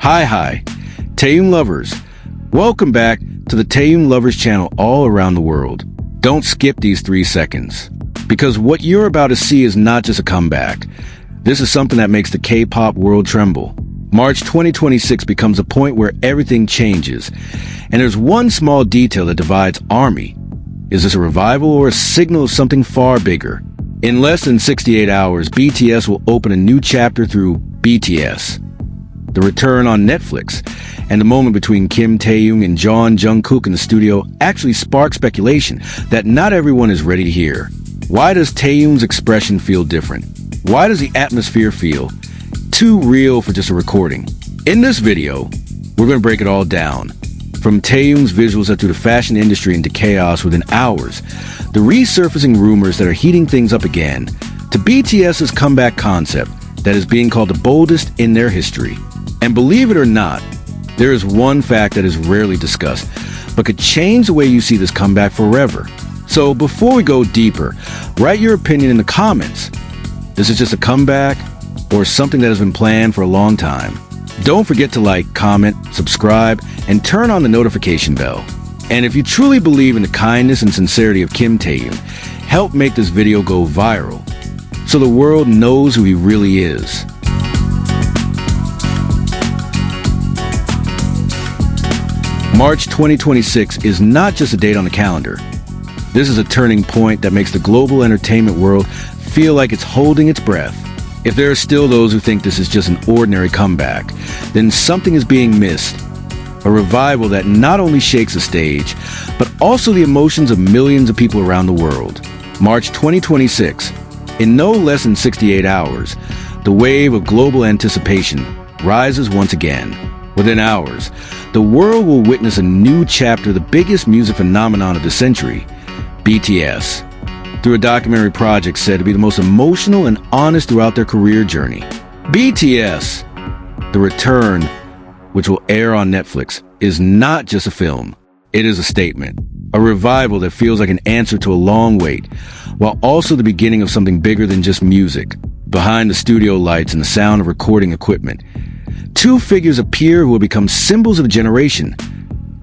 Hi, Taehyung lovers. Welcome back to the Taehyung Lovers channel all around the world. Don't skip these 3 seconds, because what you're about to see is not just a comeback. This is something that makes the K-pop world tremble. March 2026 becomes a point where everything changes, and there's one small detail that divides ARMY. Is this a revival or a signal of something far bigger? In less than 68 hours, BTS will open a new chapter through BTS. The return on Netflix, and the moment between Kim Taehyung and Jeon Jungkook in the studio actually sparked speculation that not everyone is ready to hear. Why does Taehyung's expression feel different? Why does the atmosphere feel too real for just a recording? In this video, we're going to break it all down. From Taehyung's visuals that threw the fashion industry into chaos within hours, the resurfacing rumors that are heating things up again, to BTS's comeback concept that is being called the boldest in their history. And believe it or not, there is one fact that is rarely discussed, but could change the way you see this comeback forever. So before we go deeper, write your opinion in the comments. This is just a comeback or something that has been planned for a long time? Don't forget to like, comment, subscribe, and turn on the notification bell. And if you truly believe in the kindness and sincerity of Kim Taehyung, help make this video go viral so the world knows who he really is. March 2026 is not just a date on the calendar. This is a turning point that makes the global entertainment world feel like it's holding its breath. If there are still those who think this is just an ordinary comeback, then something is being missed. A revival that not only shakes the stage, but also the emotions of millions of people around the world. March 2026. In no less than 68 hours, the wave of global anticipation rises once again. Within hours, the world will witness a new chapter of the biggest music phenomenon of the century, BTS, through a documentary project said to be the most emotional and honest throughout their career journey. BTS, The Return, which will air on Netflix, is not just a film. It is a statement, a revival that feels like an answer to a long wait, while also the beginning of something bigger than just music. Behind the studio lights and the sound of recording equipment, two figures appear who will become symbols of a generation,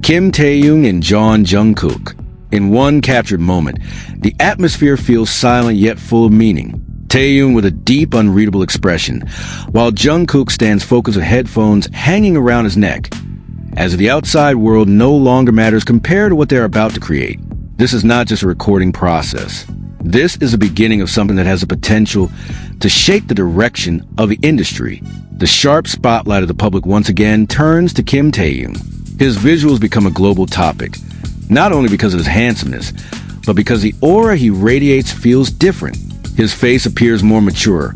Kim Taehyung and Jeon Jungkook. In one captured moment, the atmosphere feels silent yet full of meaning. Taehyung with a deep, unreadable expression, while Jungkook stands focused with headphones hanging around his neck, as if the outside world no longer matters compared to what they're about to create. This is not just a recording process. This is the beginning of something that has the potential to shake the direction of the industry. The sharp spotlight of the public once again turns to Kim Taehyung. His visuals become a global topic, not only because of his handsomeness, but because the aura he radiates feels different. His face appears more mature,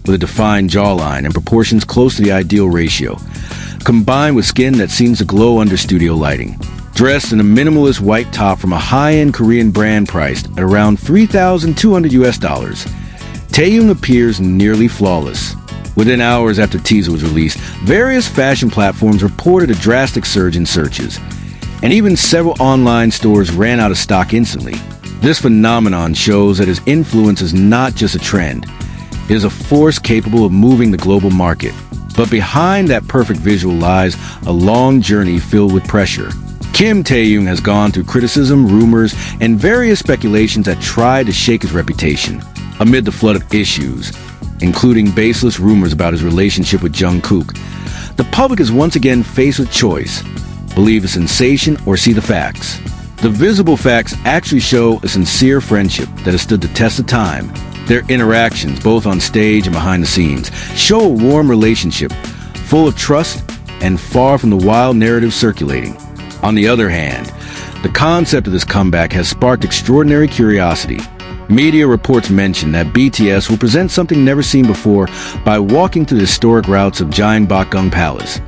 with a defined jawline and proportions close to the ideal ratio, combined with skin that seems to glow under studio lighting. Dressed in a minimalist white top from a high-end Korean brand priced at around $3,200 US, Taehyung appears nearly flawless. Within hours after the teaser was released, various fashion platforms reported a drastic surge in searches, and even several online stores ran out of stock instantly. This phenomenon shows that his influence is not just a trend. It is a force capable of moving the global market. But behind that perfect visual lies a long journey filled with pressure. Kim Taehyung has gone through criticism, rumors, and various speculations that tried to shake his reputation. Amid the flood of issues, including baseless rumors about his relationship with Jungkook, the public is once again faced with choice: believe the sensation or see the facts. The visible facts actually show a sincere friendship that has stood the test of time. Their interactions, both on stage and behind the scenes, show a warm relationship, full of trust and far from the wild narrative circulating. On the other hand, the concept of this comeback has sparked extraordinary curiosity. Media reports mention that BTS will present something never seen before by walking through the historic routes of Gyeongbokgung Palace,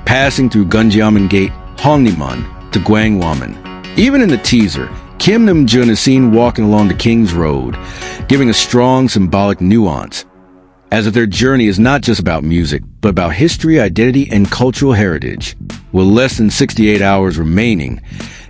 passing through Gunjeomun Gate, Hongnimun, to Gwanghwamun. Even in the teaser, Kim Namjoon is seen walking along the King's Road, giving a strong symbolic nuance, as if their journey is not just about music, but about history, identity, and cultural heritage. With less than 68 hours remaining,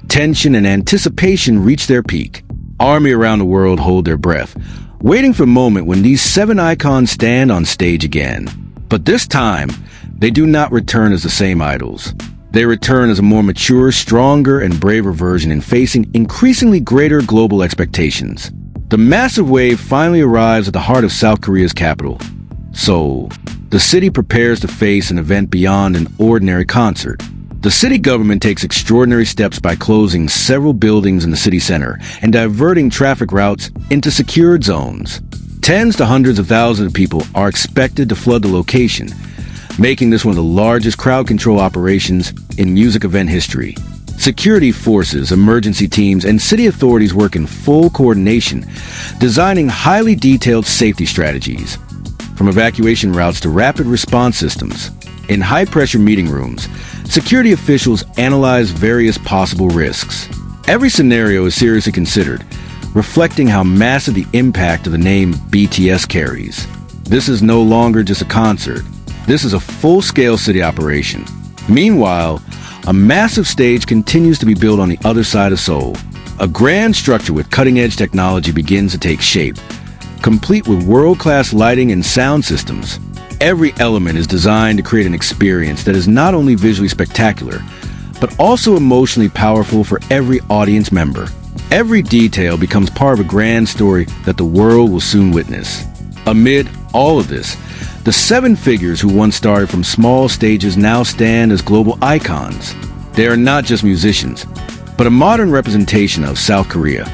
tension and anticipation reach their peak. ARMY around the world hold their breath, waiting for a moment when these 7 icons stand on stage again. But this time, They do not return as the same idols. They return as a more mature, stronger, and braver version in facing increasingly greater global expectations. The massive wave finally arrives at the heart of South Korea's capital, Seoul. The city prepares to face an event beyond an ordinary concert. The city government takes extraordinary steps by closing several buildings in the city center and diverting traffic routes into secured zones. Tens to hundreds of thousands of people are expected to flood the location, making this one of the largest crowd control operations in music event history. Security forces, emergency teams, and city authorities work in full coordination, designing highly detailed safety strategies. From evacuation routes to rapid response systems, in high-pressure meeting rooms, security officials analyze various possible risks. Every scenario is seriously considered, reflecting how massive the impact of the name BTS carries. This is no longer just a concert. This is a full-scale city operation. Meanwhile, a massive stage continues to be built on the other side of Seoul. A grand structure with cutting-edge technology begins to take shape, complete with world-class lighting and sound systems. Every element is designed to create an experience that is not only visually spectacular, but also emotionally powerful for every audience member. Every detail becomes part of a grand story that the world will soon witness. Amid all of this, the seven figures who once started from small stages now stand as global icons. They are not just musicians, but a modern representation of South Korea,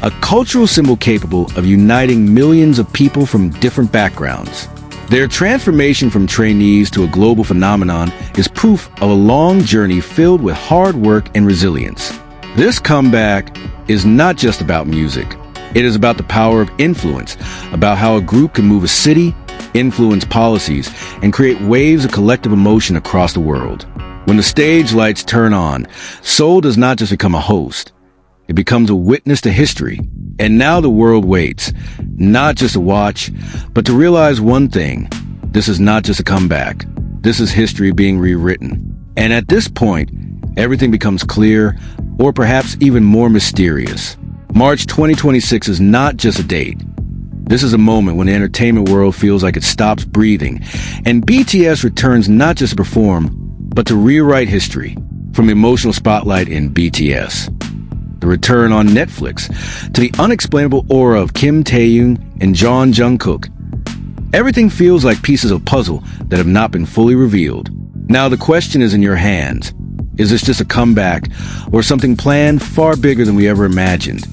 a cultural symbol capable of uniting millions of people from different backgrounds. Their transformation from trainees to a global phenomenon is proof of a long journey filled with hard work and resilience. This comeback is not just about music. It is about the power of influence, about how a group can move a city, influence policies, and create waves of collective emotion across the world. When the stage lights turn on, Seoul does not just become a host. It becomes a witness to history. And now the world waits, not just to watch, but to realize one thing. This is not just a comeback. This is history being rewritten. And at this point, everything becomes clear, or perhaps even more mysterious. March 2026 is not just a date. This is a moment when the entertainment world feels like it stops breathing, and BTS returns not just to perform, but to rewrite history. From the emotional spotlight in BTS, the return on Netflix, to the unexplainable aura of Kim Taehyung and Jeon Jungkook. Everything feels like pieces of puzzle that have not been fully revealed. Now the question is in your hands. Is this just a comeback, or something planned far bigger than we ever imagined?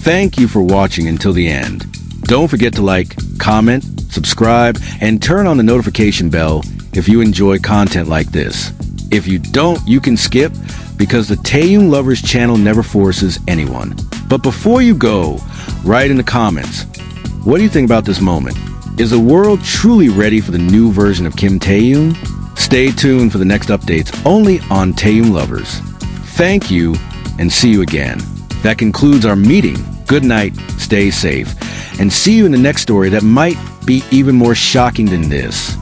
Thank you for watching until the end. Don't forget to like, comment, subscribe, and turn on the notification bell if you enjoy content like this. If you don't, you can skip, because the Taehyung Lovers channel never forces anyone. But before you go, write in the comments, what do you think about this moment? Is the world truly ready for the new version of Kim Taehyung? Stay tuned for the next updates only on Taehyung Lovers. Thank you, and see you again. That concludes our meeting. Good night, stay safe, and see you in the next story that might be even more shocking than this.